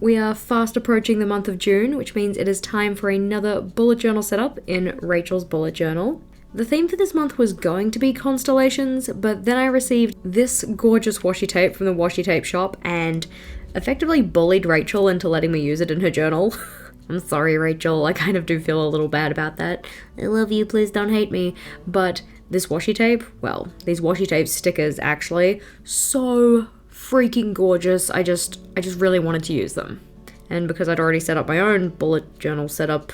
We are fast approaching the month of June, which means it is time for another bullet journal setup in Rachel's bullet journal. The theme for this month was going to be constellations, but then I received this gorgeous washi tape from the washi tape shop and effectively bullied Rachel into letting me use it in her journal. I'm sorry, Rachel, I kind of do feel a little bad about that. I love you, please don't hate me. But this washi tape, well, these washi tape stickers actually, so freaking gorgeous. I just really wanted to use them. And because I'd already set up my own bullet journal setup,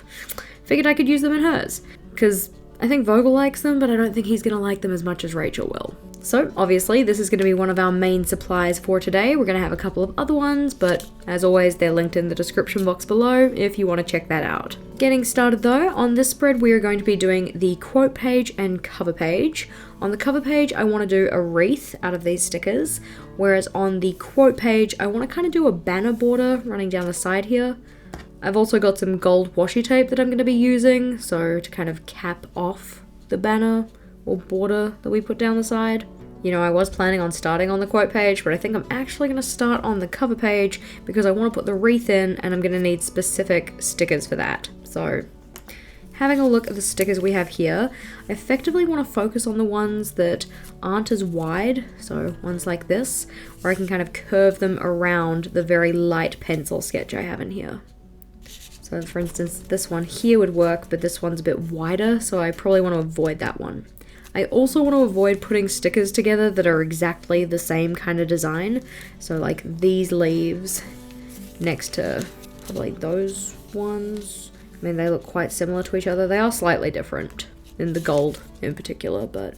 figured I could use them in hers. Because I think Vogel likes them, but I don't think he's going to like them as much as Rachel will. So obviously this is going to be one of our main supplies for today. We're going to have a couple of other ones, but as always they're linked in the description box below if you want to check that out. Getting started though, on this spread we are going to be doing the quote page and cover page. On the cover page I want to do a wreath out of these stickers, whereas on the quote page I want to kind of do a banner border running down the side here. I've also got some gold washi tape that I'm going to be using, so to kind of cap off the banner or border that we put down the side. You know, I was planning on starting on the quote page, but I think I'm actually going to start on the cover page because I want to put the wreath in and I'm going to need specific stickers for that. So, having a look at the stickers we have here, I effectively want to focus on the ones that aren't as wide, so ones like this, where I can kind of curve them around the very light pencil sketch I have in here. So for instance, this one here would work, but this one's a bit wider, so I probably want to avoid that one. I also want to avoid putting stickers together that are exactly the same kind of design. So like these leaves next to probably those ones. I mean, they look quite similar to each other. They are slightly different, in the gold in particular, but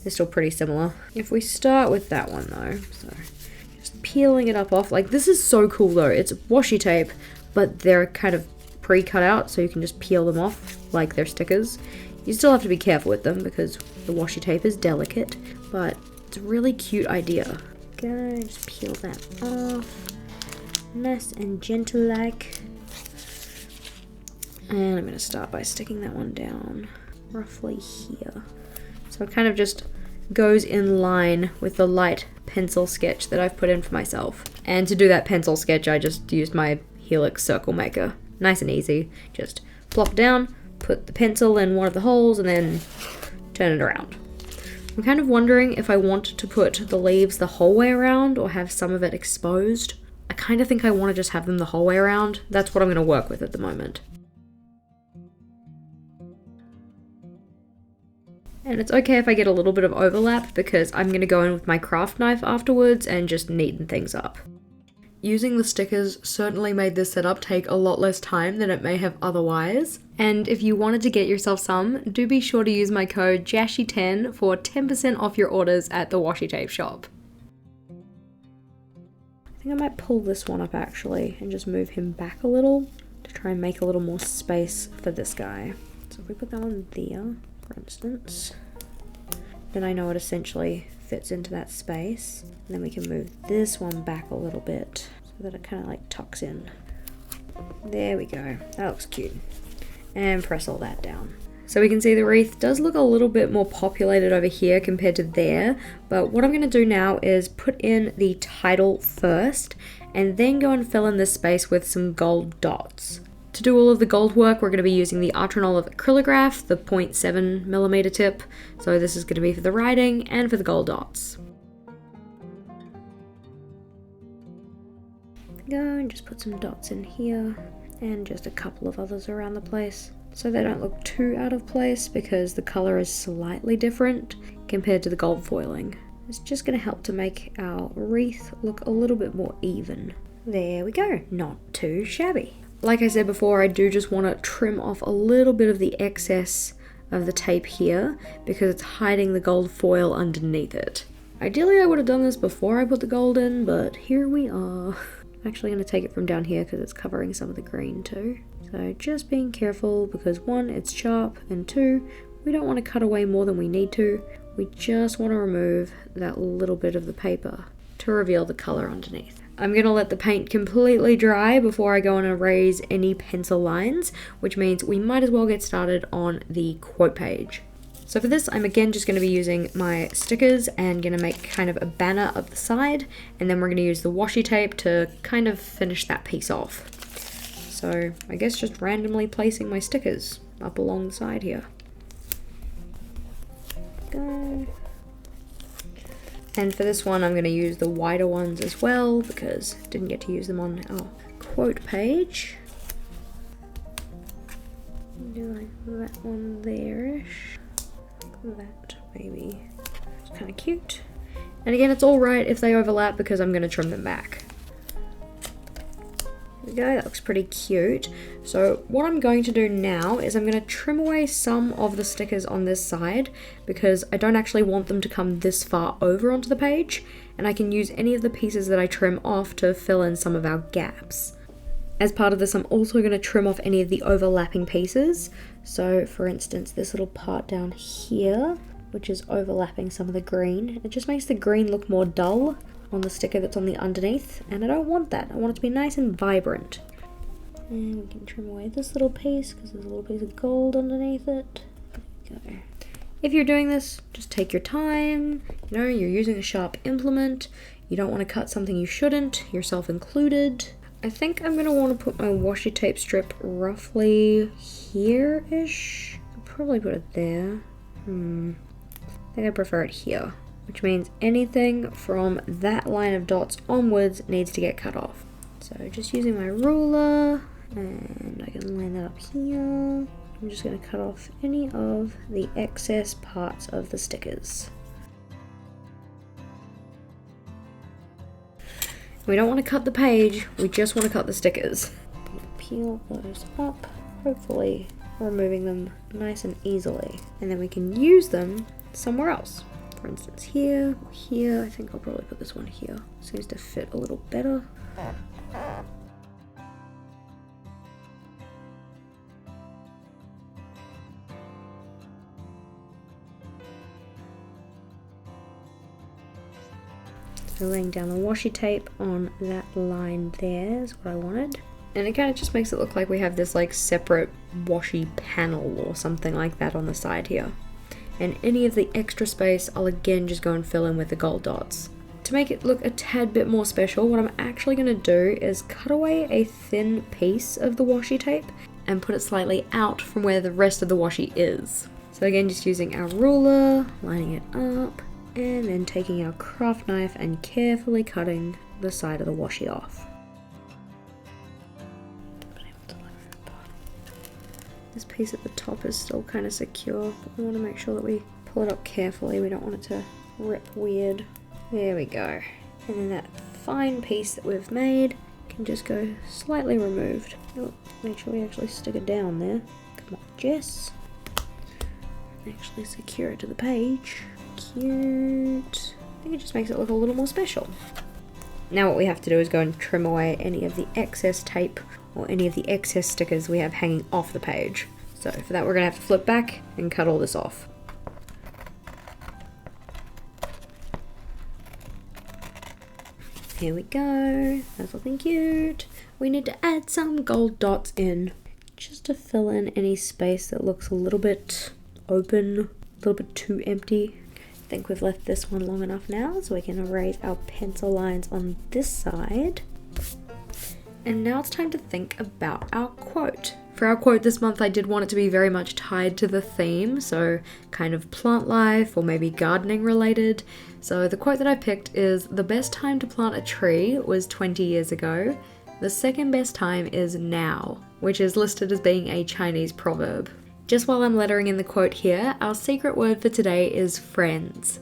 they're still pretty similar. If we start with that one though, so just peeling it up off, like this is so cool though. It's washi tape, but they're kind of pre-cut out, so you can just peel them off like they're stickers. You still have to be careful with them because the washi tape is delicate, but it's a really cute idea. Okay, just peel that off, nice and gentle like. And I'm going to start by sticking that one down roughly here. So it kind of just goes in line with the light pencil sketch that I've put in for myself. And to do that pencil sketch, I just used my Helix circle maker. Nice and easy. Just plop down, put the pencil in one of the holes, and then turn it around. I'm kind of wondering if I want to put the leaves the whole way around or have some of it exposed. I kind of think I want to just have them the whole way around. That's what I'm going to work with at the moment. And it's okay if I get a little bit of overlap because I'm going to go in with my craft knife afterwards and just neaten things up. Using the stickers certainly made this setup take a lot less time than it may have otherwise. And if you wanted to get yourself some, do be sure to use my code JASHI10 for 10% off your orders at the washi tape shop. I think I might pull this one up actually and just move him back a little to try and make a little more space for this guy. So if we put that one there, for instance, then I know it essentially fits into that space. And then we can move this one back a little bit so that it kind of like tucks in. There we go. That looks cute. And press all that down. So we can see the wreath does look a little bit more populated over here compared to there. But what I'm going to do now is put in the title first and then go and fill in this space with some gold dots. To do all of the gold work, we're going to be using the Artrinol acrylograph, the 0.7mm tip. So this is going to be for the writing and for the gold dots. Go and just put some dots in here and just a couple of others around the place so they don't look too out of place because the color is slightly different compared to the gold foiling. It's just going to help to make our wreath look a little bit more even. There we go, not too shabby. Like I said before, I do just want to trim off a little bit of the excess of the tape here because it's hiding the gold foil underneath it. Ideally I would have done this before I put the gold in, but here we are. I'm actually going to take it from down here because it's covering some of the green too. So just being careful because one, it's sharp, and two, we don't want to cut away more than we need to. We just want to remove that little bit of the paper to reveal the color underneath. I'm going to let the paint completely dry before I go and erase any pencil lines, which means we might as well get started on the quote page. So for this, I'm again just going to be using my stickers and going to make kind of a banner up the side, and then we're going to use the washi tape to kind of finish that piece off. So I guess just randomly placing my stickers up along the side here. Go. And for this one, I'm going to use the wider ones as well because I didn't get to use them on our quote page. Do like that one there-ish. That maybe. It's kind of cute. And again, it's alright if they overlap because I'm going to trim them back. There we go, that looks pretty cute. So what I'm going to do now is I'm going to trim away some of the stickers on this side because I don't actually want them to come this far over onto the page, and I can use any of the pieces that I trim off to fill in some of our gaps. As part of this, I'm also going to trim off any of the overlapping pieces. So for instance, this little part down here, which is overlapping some of the green, it just makes the green look more dull on the sticker that's on the underneath, and I don't want that. I want it to be nice and vibrant. And we can trim away this little piece because there's a little piece of gold underneath it. There we go. If you're doing this, just take your time. You know, you're using a sharp implement. You don't want to cut something you shouldn't, yourself included. I think I'm going to want to put my washi tape strip roughly here-ish. I'll probably put it there. I think I prefer it here, which means anything from that line of dots onwards needs to get cut off. So just using my ruler, and I can line that up here. I'm just going to cut off any of the excess parts of the stickers. We don't want to cut the page, we just want to cut the stickers. Peel those up, hopefully removing them nice and easily. And then we can use them somewhere else. For instance, here, or here. I think I'll probably put this one here. Seems to fit a little better. So laying down the washi tape on that line there is what I wanted. And it kind of just makes it look like we have this like separate washi panel or something like that on the side here. And any of the extra space, I'll again just go and fill in with the gold dots. To make it look a tad bit more special, what I'm actually going to do is cut away a thin piece of the washi tape and put it slightly out from where the rest of the washi is. So again, just using our ruler, lining it up, and then taking our craft knife and carefully cutting the side of the washi off. This piece at the top is still kind of secure, but we want to make sure that we pull it up carefully. We don't want it to rip weird. There we go. And then that fine piece that we've made can just go slightly removed. Oh, make sure we actually stick it down there. Come on, Jess. Actually secure it to the page. Cute. I think it just makes it look a little more special. Now what we have to do is go and trim away any of the excess tape or any of the excess stickers we have hanging off the page. So for that we're going to have to flip back and cut all this off. Here we go. That's looking cute. We need to add some gold dots in just to fill in any space that looks a little bit open, a little bit too empty. I think we've left this one long enough now, so we can erase our pencil lines on this side. And now it's time to think about our quote. For our quote this month, I did want it to be very much tied to the theme, so kind of plant life or maybe gardening related. So the quote that I picked is, "The best time to plant a tree was 20 years ago. The second best time is now," which is listed as being a Chinese proverb. Just while I'm lettering in the quote here, our secret word for today is friends.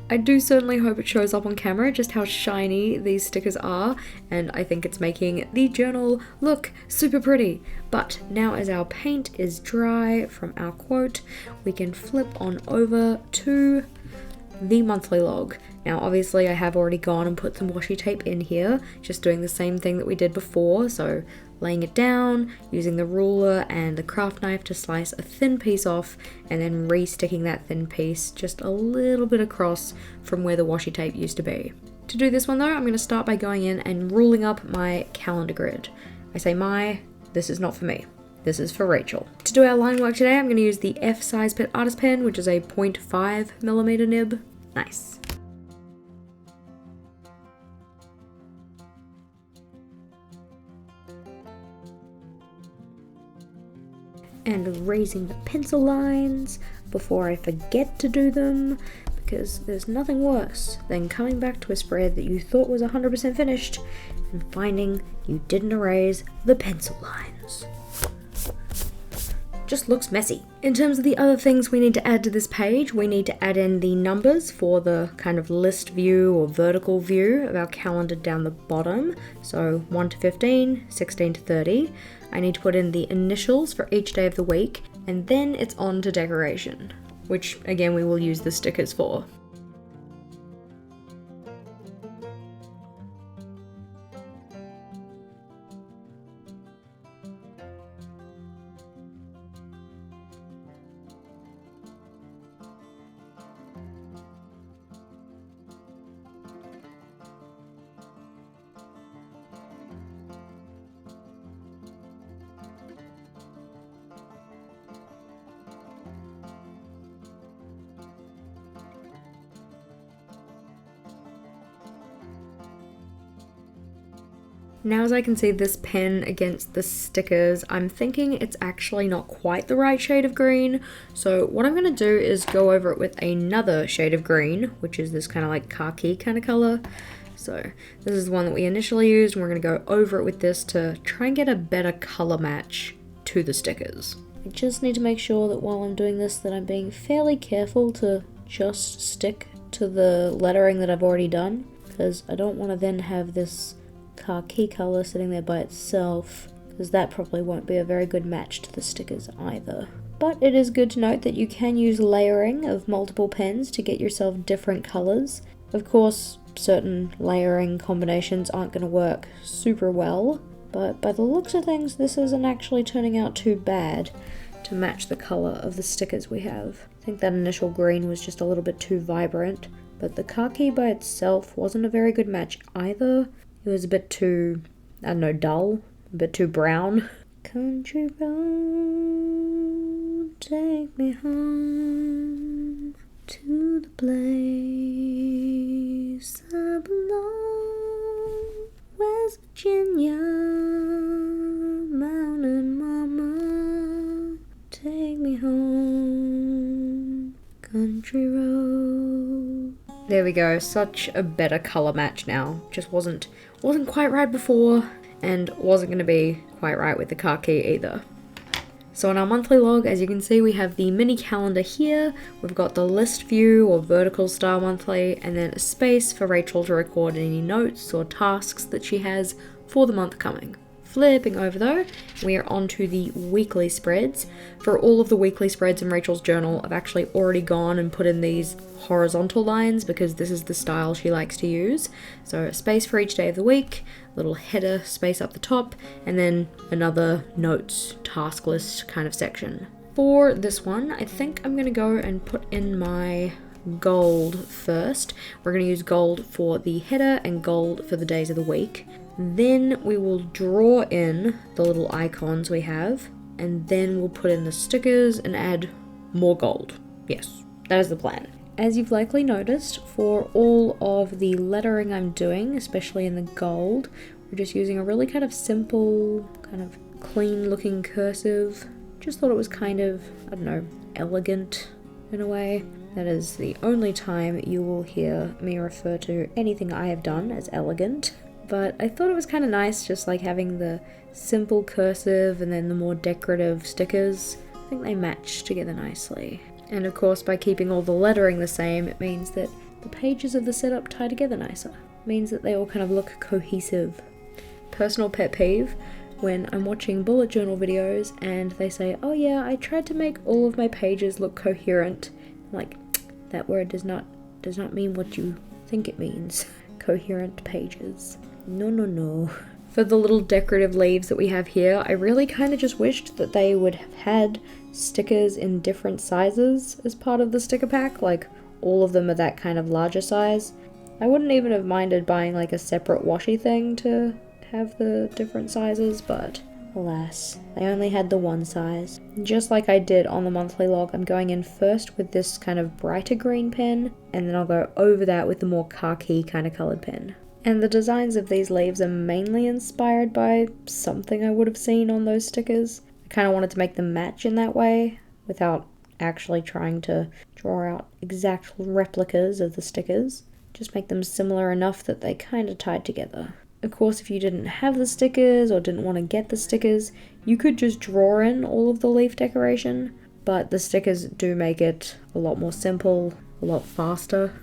I do certainly hope it shows up on camera just how shiny these stickers are, and I think it's making the journal look super pretty. But now as our paint is dry from our quote, we can flip on over to the monthly log. Now obviously I have already gone and put some washi tape in here, just doing the same thing that we did before, so laying it down, using the ruler and the craft knife to slice a thin piece off, and then re-sticking that thin piece just a little bit across from where the washi tape used to be. To do this one though, I'm going to start by going in and ruling up my calendar grid. I say this is not for me. this is for Rachel. To do our line work today, I'm going to use the F size artist pen, which is a 0.5mm nib. Nice. And raising the pencil lines before I forget to do them, because there's nothing worse than coming back to a spread that you thought was 100% finished and finding you didn't erase the pencil lines. Just looks messy. In terms of the other things we need to add to this page, we need to add in the numbers for the kind of list view or vertical view of our calendar down the bottom. So 1 to 15, 16 to 30. I need to put in the initials for each day of the week, and then it's on to decoration, which again we will use the stickers for. Now as I can see this pen against the stickers, I'm thinking it's actually not quite the right shade of green. So what I'm going to do is go over it with another shade of green, which is this kind of like khaki kind of color. So this is the one that we initially used, and we're going to go over it with this to try and get a better color match to the stickers. I just need to make sure that while I'm doing this that I'm being fairly careful to just stick to the lettering that I've already done, because I don't want to then have this khaki color sitting there by itself, because that probably won't be a very good match to the stickers either. But it is good to note that you can use layering of multiple pens to get yourself different colors. Of course, certain layering combinations aren't going to work super well, but by the looks of things, this isn't actually turning out too bad to match the color of the stickers we have. I think that initial green was just a little bit too vibrant, but the khaki by itself wasn't a very good match either. It was a bit too, I don't know, dull, a bit too brown. Country road, take me home to the place I belong. West Virginia, mountain mama, take me home, country road. There we go, such a better color match now. Just wasn't quite right before, and wasn't going to be quite right with the khaki either. So on our monthly log, as you can see, we have the mini calendar here. We've got the list view or vertical style monthly, and then a space for Rachel to record any notes or tasks that she has for the month coming. Flipping over though, we are on to the weekly spreads. For all of the weekly spreads in Rachel's journal, I've actually already gone and put in these horizontal lines because this is the style she likes to use. So a space for each day of the week, little header space up the top, and then another notes task list kind of section. For this one, I think I'm going to go and put in my gold first. We're going to use gold for the header and gold for the days of the week. Then we will draw in the little icons we have, and then we'll put in the stickers and add more gold. Yes, that is the plan. As you've likely noticed, for all of the lettering I'm doing, especially in the gold, we're just using a really kind of simple, kind of clean looking cursive. Just thought it was kind of, I don't know, elegant in a way. That is the only time you will hear me refer to anything I have done as elegant. But I thought it was kind of nice just like having the simple cursive and then the more decorative stickers. I think they match together nicely. And of course, by keeping all the lettering the same, it means that the pages of the setup tie together nicer. It means that they all kind of look cohesive. Personal pet peeve, when I'm watching bullet journal videos and they say, oh yeah, I tried to make all of my pages look coherent. Like, that word does not mean what you think it means. Coherent pages. No. For the little decorative leaves that we have here, I really kind of just wished that they would have had stickers in different sizes as part of the sticker pack, like all of them are that kind of larger size. I wouldn't even have minded buying like a separate washi thing to have the different sizes, but Alas, they only had the one size. Just like I did on the monthly log, I'm going in first with this kind of brighter green pen, and then I'll go over that with the more khaki kind of coloured pen. And the designs of these leaves are mainly inspired by something I would have seen on those stickers. I kind of wanted to make them match in that way, without actually trying to draw out exact replicas of the stickers. Just make them similar enough that they kind of tied together. Of course, if you didn't have the stickers or didn't want to get the stickers, you could just draw in all of the leaf decoration, but the stickers do make it a lot more simple, a lot faster.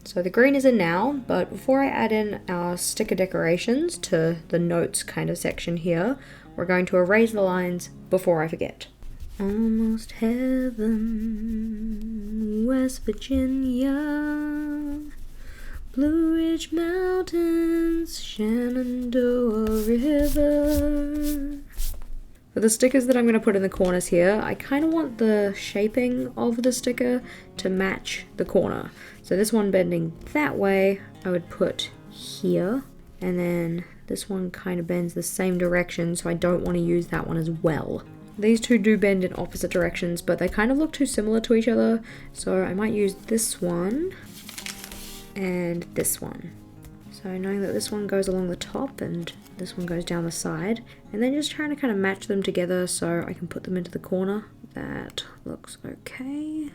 So the green is in now, but before I add in our sticker decorations to the notes kind of section here, we're going to erase the lines before I forget. Almost heaven, West Virginia, Blue Ridge Mountains, Shenandoah River. For the stickers that I'm going to put in the corners here, I kind of want the shaping of the sticker to match the corner. So this one bending that way, I would put here, and then this one kind of bends the same direction, so I don't want to use that one as well. These two do bend in opposite directions, but they kind of look too similar to each other, so I might use this one and this one. So knowing that this one goes along the top and this one goes down the side, and then just trying to kind of match them together so I can put them into the corner. That looks okay.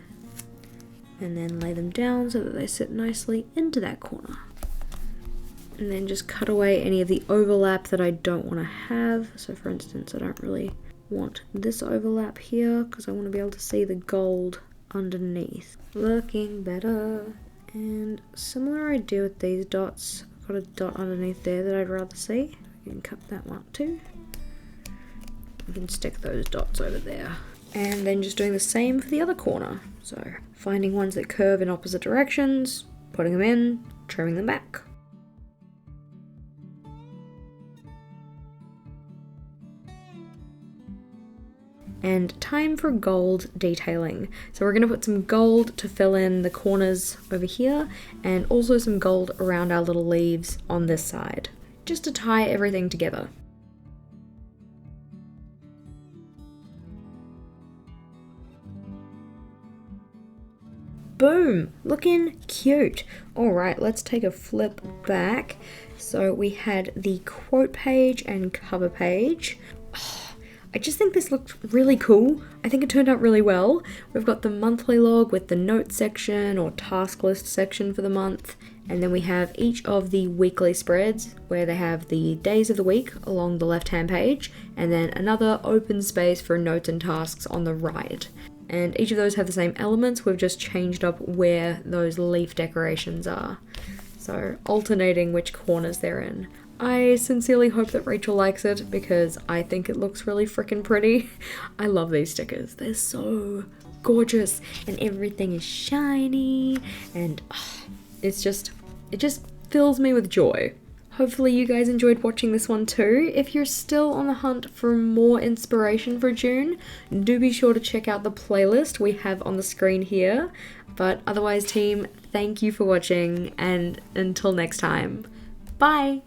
And then lay them down so that they sit nicely into that corner. And then just cut away any of the overlap that I don't want to have. So for instance, I don't really want this overlap here because I want to be able to see the gold underneath. Looking better. And similar idea with these dots. I've got a dot underneath there that I'd rather see. I can cut that one too. I can stick those dots over there. And then just doing the same for the other corner. So finding ones that curve in opposite directions, putting them in, trimming them back. And time for gold detailing. So we're going to put some gold to fill in the corners over here, and also some gold around our little leaves on this side, just to tie everything together. Boom! Looking cute. Alright, let's take a flip back. So we had the quote page and cover page. I just think this looked really cool. I think it turned out really well. We've got the monthly log with the notes section or task list section for the month. And then we have each of the weekly spreads where they have the days of the week along the left-hand page, and then another open space for notes and tasks on the right. And each of those have the same elements, we've just changed up where those leaf decorations are. So alternating which corners they're in. I sincerely hope that Rachel likes it because I think it looks really freaking pretty. I love these stickers. They're so gorgeous and everything is shiny and it just fills me with joy. Hopefully you guys enjoyed watching this one too. If you're still on the hunt for more inspiration for June, do be sure to check out the playlist we have on the screen here. But otherwise team, thank you for watching and until next time, bye!